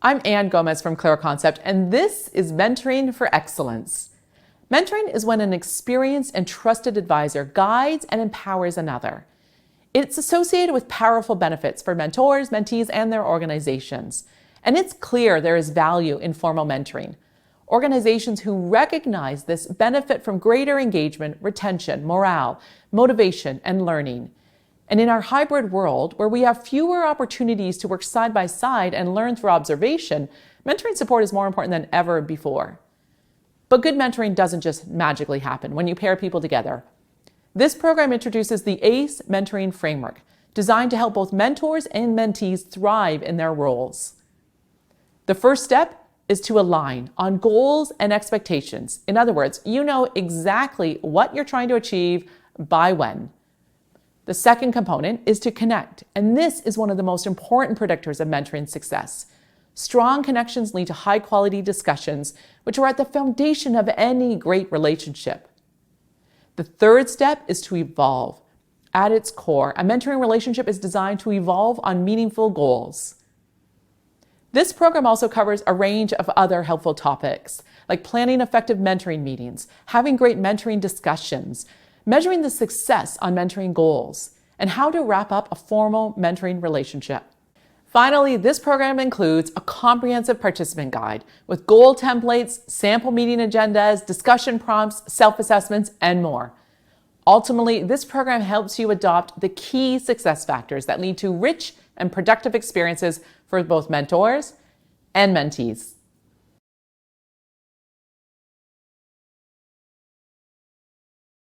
I'm Ann Gomez from Clear Concept, and this is Mentoring for Excellence. Mentoring is when an experienced and trusted advisor guides and empowers another. It's associated with powerful benefits for mentors, mentees, and their organizations. And it's clear there is value in formal mentoring. Organizations who recognize this benefit from greater engagement, retention, morale, motivation, and learning. And in our hybrid world, where we have fewer opportunities to work side by side and learn through observation, mentoring support is more important than ever before. But good mentoring doesn't just magically happen when you pair people together. This program introduces the ACE mentoring framework, designed to help both mentors and mentees thrive in their roles. The first step is to align on goals and expectations. In other words, you know exactly what you're trying to achieve by when. The second component is to connect, and this is one of the most important predictors of mentoring success. Strong connections lead to high-quality discussions, which are at the foundation of any great relationship. The third step is to evolve. At its core, a mentoring relationship is designed to evolve on meaningful goals. This program also covers a range of other helpful topics, like planning effective mentoring meetings, having great mentoring discussions, measuring the success on mentoring goals, and how to wrap up a formal mentoring relationship. Finally, this program includes a comprehensive participant guide with goal templates, sample meeting agendas, discussion prompts, self-assessments, and more. Ultimately, this program helps you adopt the key success factors that lead to rich and productive experiences for both mentors and mentees.